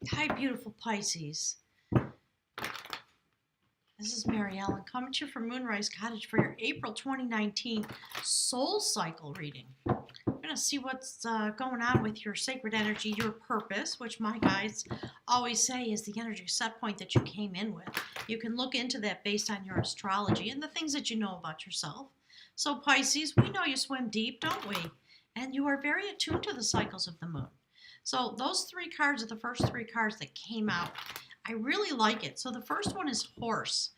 Hi, beautiful Pisces. This is Mary Ellen coming to you from Moonrise Cottage for your April 2019 soul cycle reading. We're going to see what's going on with your sacred energy, your purpose, which my guides always say is the energy set point that you came in with. You can look into that based on your astrology and the things that you know about yourself. So, Pisces, we know you swim deep, don't we? And you are very attuned to the cycles of the moon. So, those three cards are the first three cards that came out. I really like it. So, the first one is horse.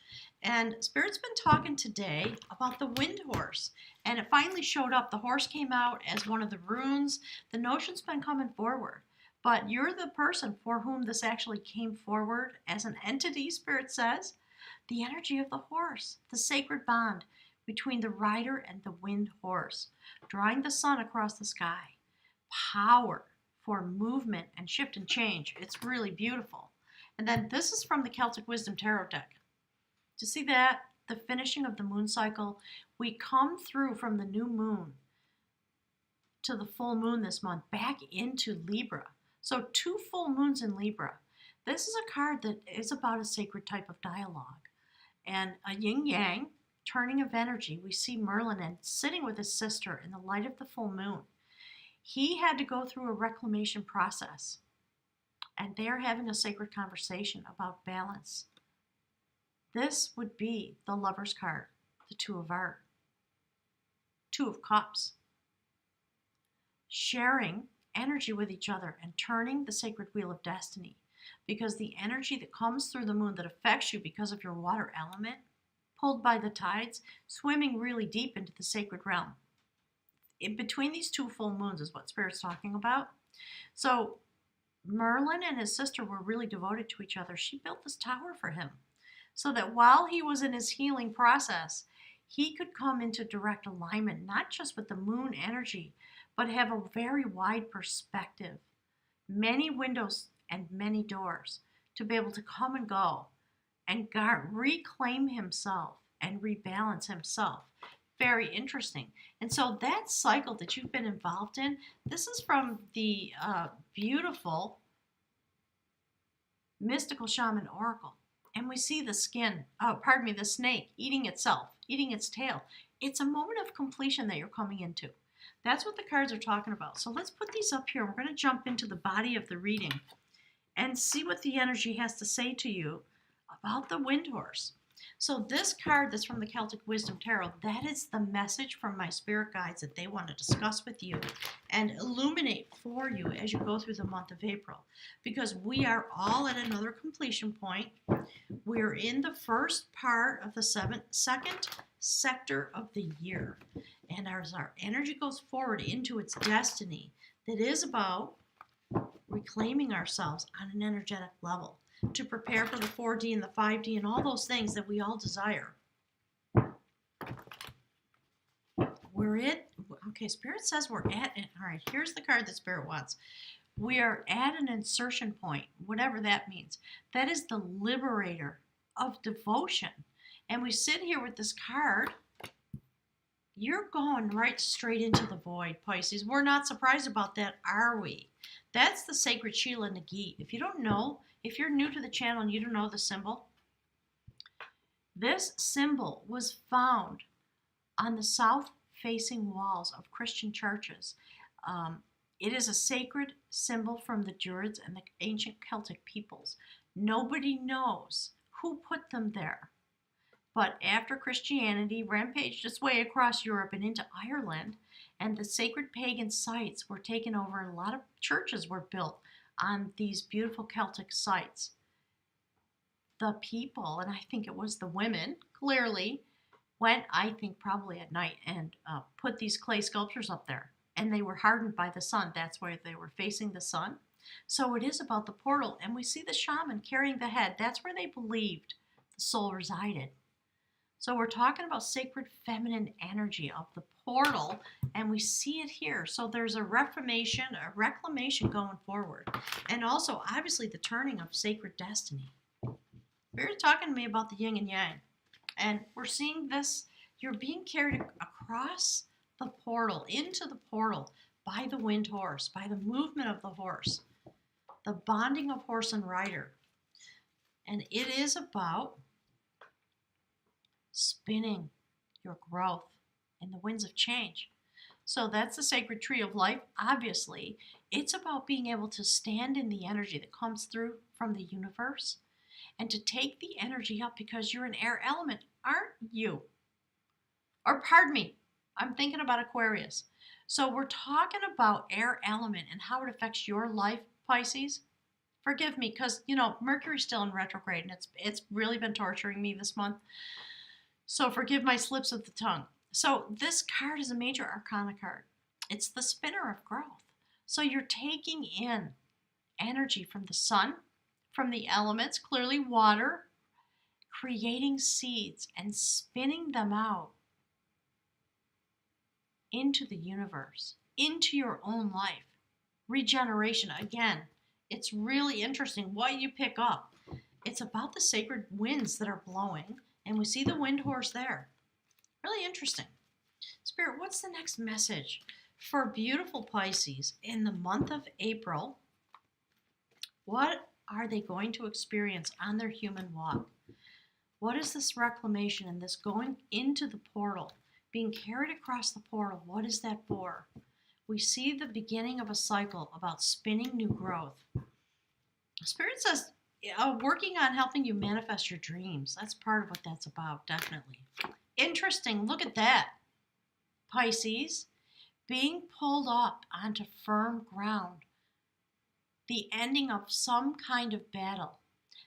And Spirit's been talking today about the wind horse. And it finally showed up. The horse came out as one of the runes. The notion's been coming forward. But you're the person for whom this actually came forward as an entity, Spirit says. The energy of the horse, the sacred bond between the rider and the wind horse, drawing the sun across the sky. Power for movement and shift and change. It's really beautiful. And then this is from the Celtic Wisdom Tarot deck. To see that, the finishing of the moon cycle, we come through from the new moon to the full moon this month back into Libra. So 2 full moons in Libra. This is a card that is about a sacred type of dialogue and a yin yang turning of energy. We see Merlin and sitting with his sister in the light of the full moon. He had to go through a reclamation process, and they're having a sacred conversation about balance. This would be the Lover's card, the Two of Cups. Sharing energy with each other and turning the sacred wheel of destiny. Because the energy that comes through the moon that affects you because of your water element, pulled by the tides, swimming really deep into the sacred realm. In between these 2 full moons is what Spirit's talking about. So Merlin and his sister were really devoted to each other. She built this tower for him, so that while he was in his healing process, he could come into direct alignment, not just with the moon energy, but have a very wide perspective, many windows and many doors to be able to come and go and reclaim himself and rebalance himself. Very interesting. And so that cycle that you've been involved in, this is from the beautiful Mystical Shaman Oracle. And we see the the snake eating itself, eating its tail. It's a moment of completion that you're coming into. That's what the cards are talking about. So let's put these up here. We're going to jump into the body of the reading and see what the energy has to say to you about the wind horse. So this card that's from the Celtic Wisdom Tarot, that is the message from my spirit guides that they want to discuss with you and illuminate for you as you go through the month of April. Because we are all at another completion point. We're in the first part of the second sector of the year. And as our energy goes forward into its destiny, that is about reclaiming ourselves on an energetic level to prepare for the 4D and the 5D and all those things that we all desire. Spirit says we're at it. All right, here's the card that Spirit wants. We are at an insertion point, whatever that means. That is the liberator of devotion. And we sit here with this card. You're going right straight into the void, Pisces. We're not surprised about that, are we? That's the sacred Sheila Nagit. If you don't know, if you're new to the channel and you don't know the symbol, this symbol was found on the south-facing walls of Christian churches. It is a sacred symbol from the Druids and the ancient Celtic peoples. Nobody knows who put them there. But after Christianity rampaged its way across Europe and into Ireland, and the sacred pagan sites were taken over, and a lot of churches were built on these beautiful Celtic sites, the people, and I think it was the women, clearly went, I think probably at night, and put these clay sculptures up there. And they were hardened by the sun. That's why they were facing the sun. So it is about the portal. And we see the shaman carrying the head. That's where they believed the soul resided. So we're talking about sacred feminine energy of the portal, and we see it here. So there's a reclamation going forward. And also, obviously, the turning of sacred destiny. Spirit's talking to me about the yin and yang. And we're seeing this, you're being carried across the portal, into the portal, by the wind horse, by the movement of the horse. the bonding of horse and rider. And it is about spinning your growth in the winds of change. So that's the sacred tree of life. Obviously, it's about being able to stand in the energy that comes through from the universe and to take the energy up, because you're an air element, aren't you? Or pardon me, I'm thinking about Aquarius. So we're talking about air element and how it affects your life, Pisces. Forgive me, because Mercury's still in retrograde, and it's really been torturing me this month. So forgive my slips of the tongue. So this card is a major arcana card. It's the spinner of growth. So you're taking in energy from the sun, from the elements, clearly water, creating seeds and spinning them out into the universe, into your own life. Regeneration, again, it's really interesting what you pick up. It's about the sacred winds that are blowing, and we see the wind horse there. Really interesting. Spirit, what's the next message for beautiful Pisces in the month of April? What are they going to experience on their human walk? What is this reclamation and this going into the portal, being carried across the portal? What is that for? We see the beginning of a cycle about spinning new growth. Spirit says, working on helping you manifest your dreams. That's part of what that's about, definitely. Interesting. Look at that. Pisces, being pulled up onto firm ground. The ending of some kind of battle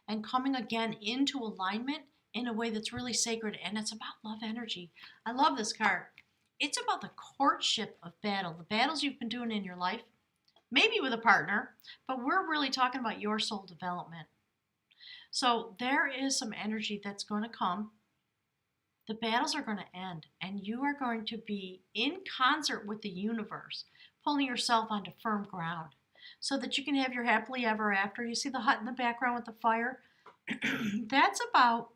and coming again into alignment in a way that's really sacred, and it's about love energy. I love this card. It's about the courtship of battle, the battles you've been doing in your life, maybe with a partner, but we're really talking about your soul development. So there is some energy that's going to come. The battles are going to end, and you are going to be in concert with the universe, pulling yourself onto firm ground so that you can have your happily ever after. You see the hut in the background with the fire? That's about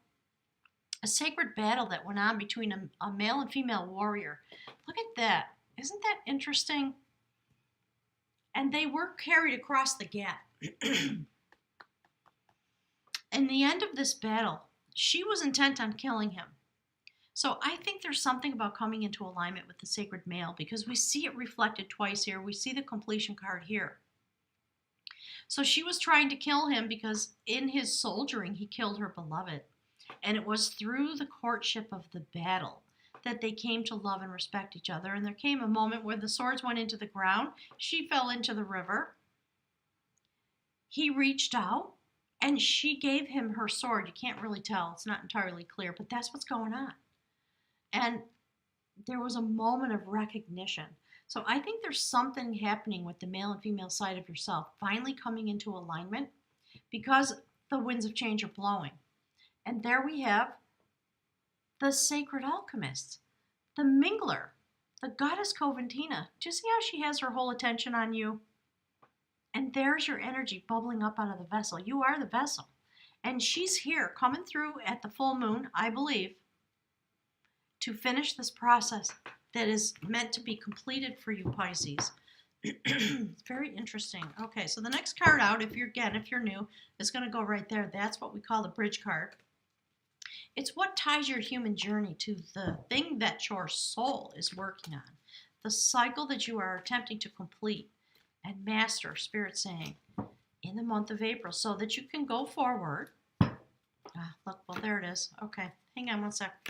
a sacred battle that went on between a male and female warrior. Look at that. Isn't that interesting? And they were carried across the gap. In the end of this battle, she was intent on killing him. So I think there's something about coming into alignment with the sacred male, because we see it reflected twice here. We see the completion card here. So she was trying to kill him because in his soldiering, he killed her beloved. And it was through the courtship of the battle that they came to love and respect each other. And there came a moment where the swords went into the ground. She fell into the river. He reached out and she gave him her sword. You can't really tell. It's not entirely clear, but that's what's going on. And there was a moment of recognition. So I think there's something happening with the male and female side of yourself finally coming into alignment because the winds of change are blowing. And there we have the sacred alchemist, the mingler, the goddess Coventina. Do you see how she has her whole attention on you? And there's your energy bubbling up out of the vessel. You are the vessel. And she's here coming through at the full moon, I believe, to finish this process that is meant to be completed for you, Pisces. It's very interesting. Okay, so the next card out, if you're new, is going to go right there. That's what we call the bridge card. It's what ties your human journey to the thing that your soul is working on, the cycle that you are attempting to complete and master, Spirit saying, in the month of April, so that you can go forward. Look, well, there it is. Okay, hang on one sec.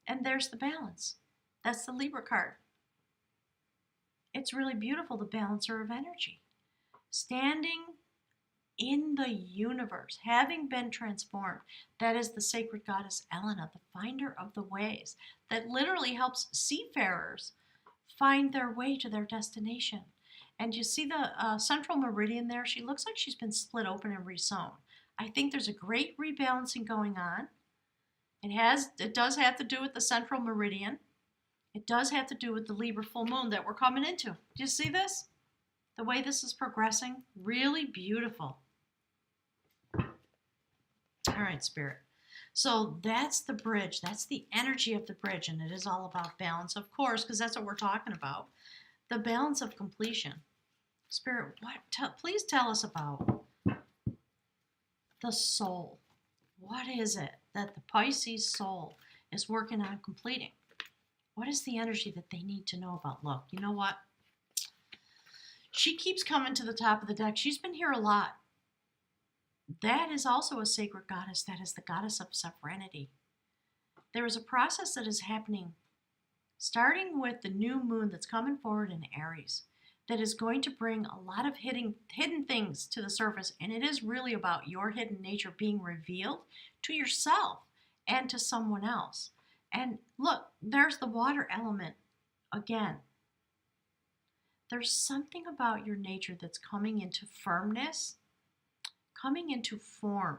And there's the balance. That's the Libra card. It's really beautiful, the balancer of energy. Standing in the universe, having been transformed. That is the sacred goddess Elena, the finder of the ways, that literally helps seafarers find their way to their destination. And you see the central meridian there? She looks like she's been split open and resewn. I think there's a great rebalancing going on. It does have to do with the central meridian. It does have to do with the Libra full moon that we're coming into. Do you see this? The way this is progressing? Really beautiful. All right, Spirit. So that's the bridge. That's the energy of the bridge, and it is all about balance, of course, because that's what we're talking about. The balance of completion. Spirit, please tell us about the soul. What is it that the Pisces soul is working on completing? What is the energy that they need to know about? Look, you know what? She keeps coming to the top of the deck. She's been here a lot. That is also a sacred goddess. That is the goddess of sovereignty. There is a process that is happening, starting with the new moon that's coming forward in Aries, that is going to bring a lot of hidden things to the surface. And it is really about your hidden nature being revealed to yourself and to someone else. And look, there's the water element again. There's something about your nature that's coming into firmness, coming into form.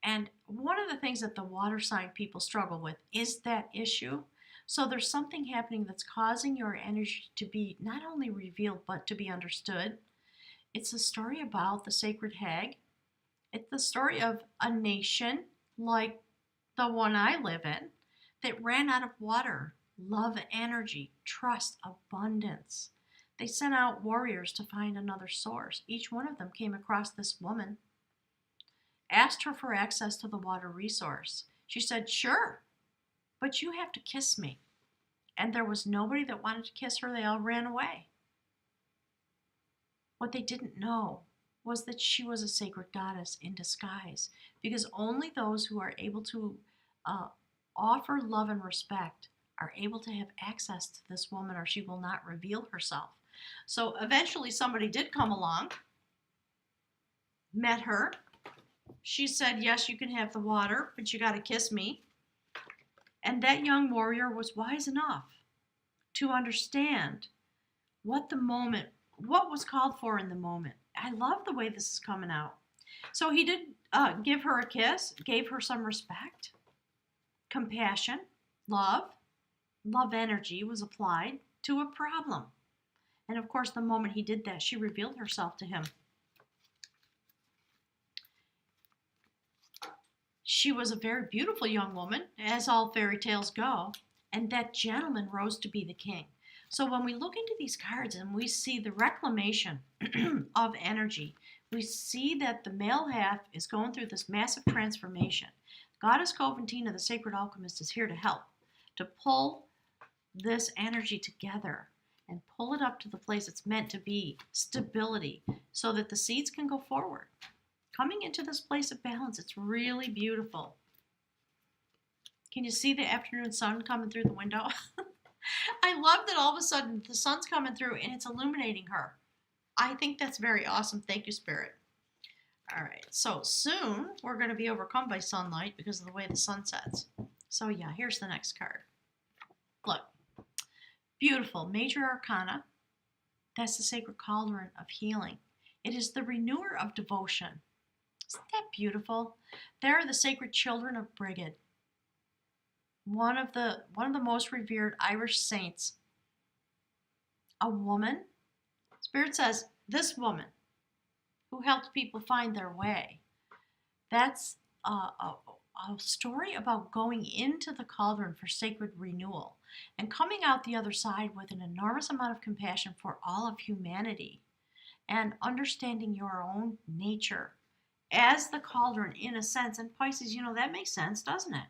And one of the things that the water sign people struggle with is that issue. So there's something happening that's causing your energy to be not only revealed, but to be understood. It's a story about the sacred hag. It's the story of a nation like the one I live in that ran out of water, love, energy, trust, abundance. They sent out warriors to find another source. Each one of them came across this woman, asked her for access to the water resource. She said, sure, but you have to kiss me. And there was nobody that wanted to kiss her. They all ran away. What they didn't know was that she was a sacred goddess in disguise, because only those who are able to offer love and respect are able to have access to this woman, or she will not reveal herself. So eventually somebody did come along, met her. She said, yes, you can have the water, but you got to kiss me. And that young warrior was wise enough to understand what was called for in the moment. I love the way this is coming out. So he did give her a kiss, gave her some respect, compassion, love energy was applied to a problem. And of course, the moment he did that, she revealed herself to him. She was a very beautiful young woman, as all fairy tales go, and that gentleman rose to be the king. So when we look into these cards and we see the reclamation of energy, we see that the male half is going through this massive transformation. Goddess Coventina, the sacred alchemist, is here to help, to pull this energy together and pull it up to the place it's meant to be, stability, so that the seeds can go forward. Coming into this place of balance, it's really beautiful. Can you see the afternoon sun coming through the window? I love that all of a sudden the sun's coming through and it's illuminating her. I think that's very awesome. Thank you, Spirit. All right, so soon we're going to be overcome by sunlight because of the way the sun sets. So yeah, here's the next card. Look, beautiful, major arcana. That's the sacred cauldron of healing. It is the renewer of devotion. Isn't that beautiful? They're the sacred children of Brigid, one of the most revered Irish saints. A woman, Spirit says, this woman who helped people find their way. That's a story about going into the cauldron for sacred renewal and coming out the other side with an enormous amount of compassion for all of humanity and understanding your own nature as the cauldron, in a sense. And Pisces, that makes sense, doesn't it?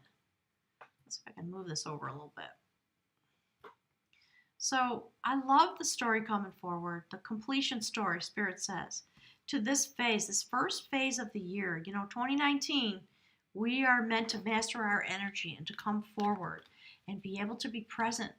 Let's see if I can move this over a little bit. So I love the story coming forward, the completion story, Spirit says, to this phase, this first phase of the year. 2019, we are meant to master our energy and to come forward and be able to be present,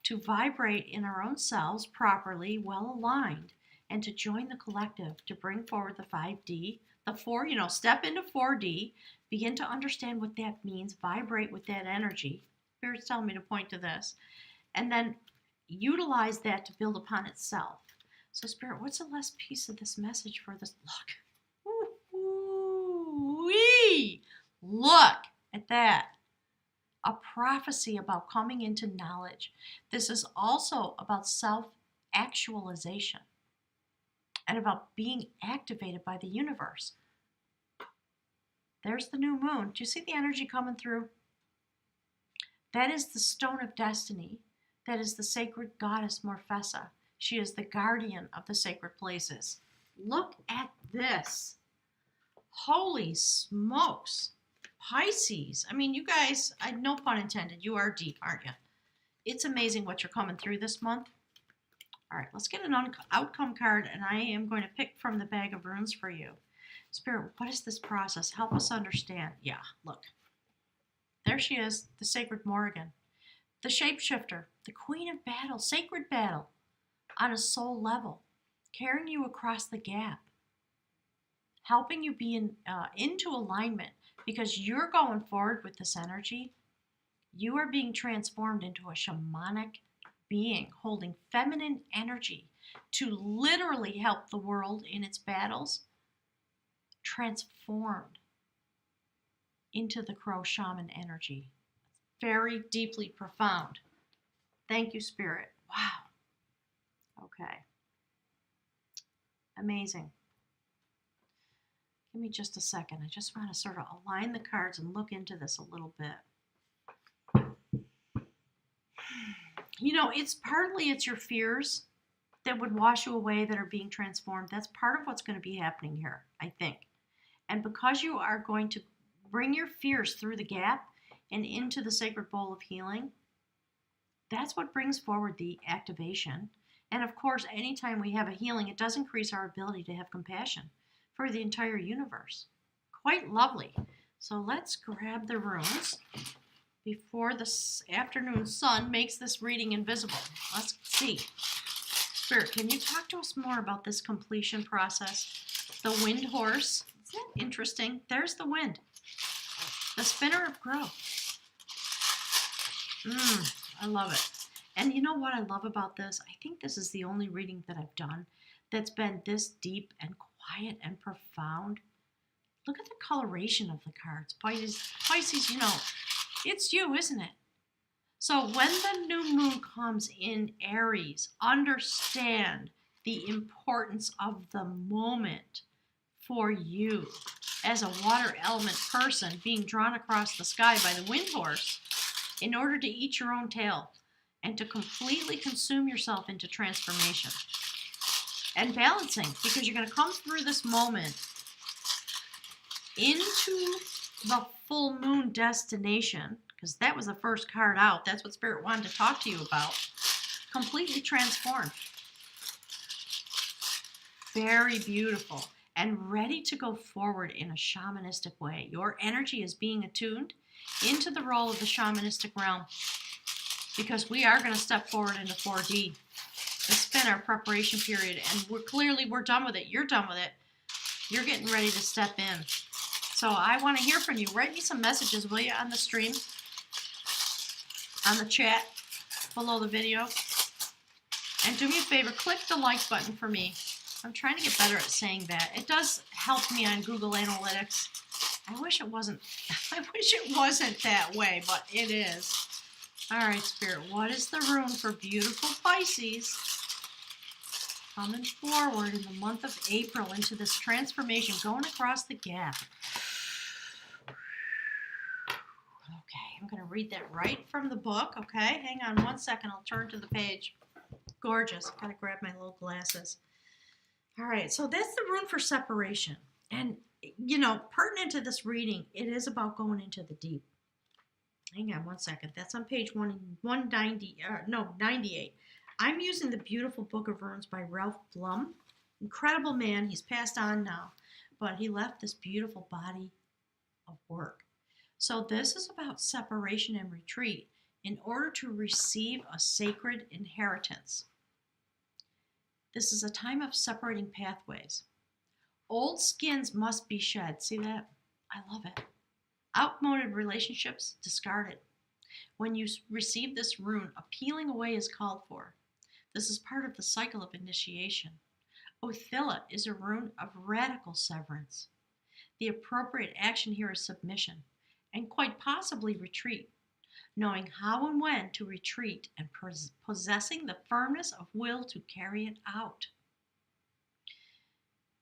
to vibrate in our own selves properly, well aligned, and to join the collective, to bring forward the 5D, the 4, step into 4D, begin to understand what that means, vibrate with that energy. Spirit's telling me to point to this, and then utilize that to build upon itself. So Spirit, what's the last piece of this message for this? Ooh-wee! Look at that. A prophecy about coming into knowledge. This is also about self-actualization and about being activated by the universe. There's the new moon. Do you see the energy coming through? That is the stone of destiny. That is the sacred goddess Morfessa. She is the guardian of the sacred places. Look at this. Holy smokes. Pisces. I mean, you guys, no pun intended, you are deep, aren't you? It's amazing what you're coming through this month. All right, let's get an outcome card, and I am going to pick from the bag of runes for you. Spirit, what is this process? Help us understand. Yeah, look. There she is, the sacred Morrigan, the shapeshifter, the queen of battle, sacred battle, on a soul level, carrying you across the gap, helping you be into alignment, because you're going forward with this energy. You are being transformed into a shamanic being holding feminine energy to literally help the world in its battles, transformed into the crow shaman energy. Very deeply profound. Thank you, Spirit. Wow. Okay. Amazing. Give me just a second. I just want to sort of align the cards and look into this a little bit. You know, it's your fears that would wash you away that are being transformed. That's part of what's going to be happening here, I think. And because you are going to bring your fears through the gap and into the sacred bowl of healing, that's what brings forward the activation. And of course, anytime we have a healing, it does increase our ability to have compassion for the entire universe. Quite lovely. So let's grab the runes before the afternoon sun makes this reading invisible. Let's see. Spirit, can you talk to us more about this completion process? The wind horse. Isn't that interesting? There's the wind. The spinner of growth. I love it. And you know what I love about this? I think this is the only reading that I've done that's been this deep and quiet and profound. Look at the coloration of the cards. Pisces, you know, it's you, isn't it? So when the new moon comes in Aries, understand the importance of the moment for you as a water element person being drawn across the sky by the wind horse in order to eat your own tail and to completely consume yourself into transformation and balancing, because you're going to come through this moment into the full moon destination, because that was the first card out. That's what Spirit wanted to talk to you about. Completely transformed. Very beautiful and ready to go forward in a shamanistic way. Your energy is being attuned into the role of the shamanistic realm, because we are going to step forward into 4D. It's been our preparation period, and we're done with it. You're done with it. You're getting ready to step in. So I want to hear from you. Write me some messages, will you, on the stream, on the chat below the video. And do me a favor, click the like button for me. I'm trying to get better at saying that. It does help me on Google Analytics. I wish it wasn't that way, but it is. All right, Spirit, what is the rune for beautiful Pisces coming forward in the month of April into this transformation, going across the gap? Okay, I'm going to read that right from the book, okay? Hang on one second. I'll turn to the page. Gorgeous. Got to grab my little glasses. All right, so that's the rune for separation. And, you know, pertinent to this reading, it is about going into the deep. Hang on one second. That's on page 98. I'm using the beautiful Book of Runes by Ralph Blum. Incredible man. He's passed on now, but he left this beautiful body of work. So this is about separation and retreat in order to receive a sacred inheritance. This is a time of separating pathways. Old skins must be shed. See that? I love it. Outmoded relationships discarded. When you receive this rune, a peeling away is called for. This is part of the cycle of initiation. Othilla is a rune of radical severance. The appropriate action here is submission, and quite possibly retreat, knowing how and when to retreat and possessing the firmness of will to carry it out.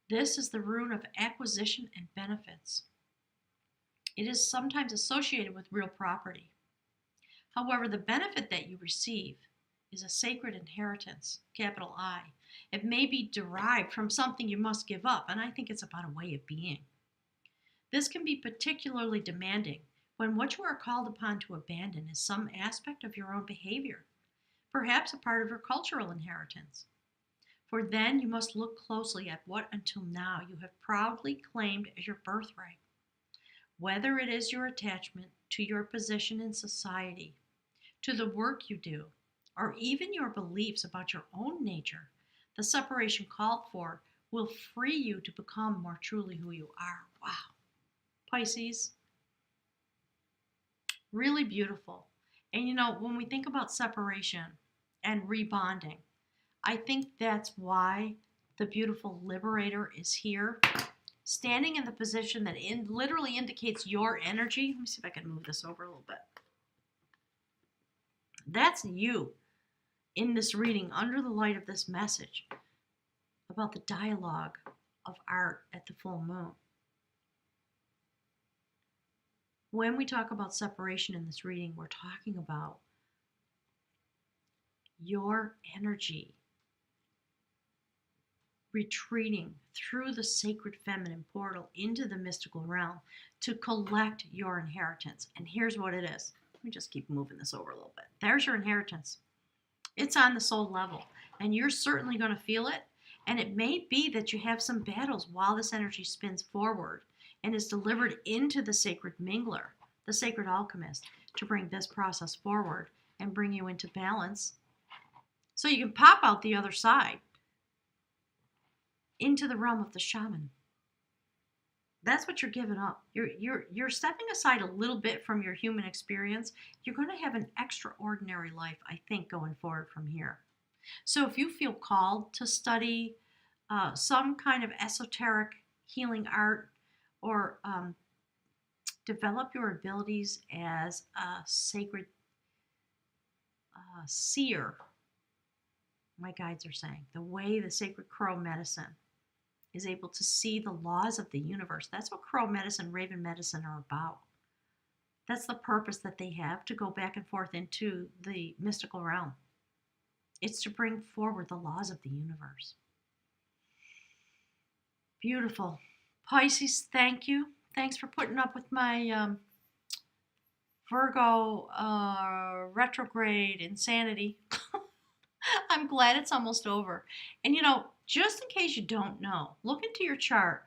This is the rune of acquisition and benefits. It is sometimes associated with real property. However, the benefit that you receive is a sacred inheritance, capital I. It may be derived from something you must give up, and I think it's about a way of being. This can be particularly demanding when what you are called upon to abandon is some aspect of your own behavior, perhaps a part of your cultural inheritance. For then you must look closely at what until now you have proudly claimed as your birthright. Whether it is your attachment to your position in society, to the work you do, or even your beliefs about your own nature, the separation called for will free you to become more truly who you are. Wow. Pisces, really beautiful. And when we think about separation and rebonding, I think that's why the beautiful liberator is here, standing in the position that literally indicates your energy. Let me see if I can move this over a little bit. That's you in this reading under the light of this message about the dialogue of art at the full moon. When we talk about separation in this reading, we're talking about your energy retreating through the sacred feminine portal into the mystical realm to collect your inheritance. And here's what it is. Let me just keep moving this over a little bit. There's your inheritance. It's on the soul level, and you're certainly going to feel it. And it may be that you have some battles while this energy spins forward and is delivered into the sacred mingler, the sacred alchemist, to bring this process forward and bring you into balance so you can pop out the other side into the realm of the shaman. That's what you're giving up. You're stepping aside a little bit from your human experience. You're going to have an extraordinary life, I think, going forward from here. So if you feel called to study some kind of esoteric healing art, or develop your abilities as a sacred seer, my guides are saying, the way the sacred crow medicine is able to see the laws of the universe. That's what crow medicine, raven medicine are about. That's the purpose that they have, to go back and forth into the mystical realm. It's to bring forward the laws of the universe. Beautiful. Pisces, thank you. Thanks for putting up with my Virgo retrograde insanity. I'm glad it's almost over. And just in case you don't know, look into your chart.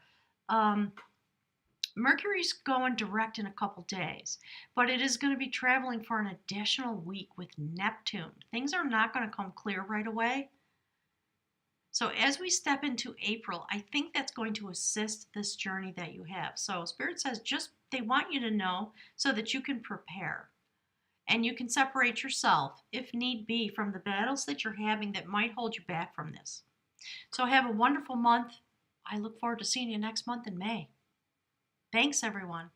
Mercury's going direct in a couple days, but it is going to be traveling for an additional week with Neptune. Things are not going to come clear right away. So as we step into April, I think that's going to assist this journey that you have. So Spirit says they want you to know so that you can prepare. And you can separate yourself, if need be, from the battles that you're having that might hold you back from this. So have a wonderful month. I look forward to seeing you next month in May. Thanks, everyone.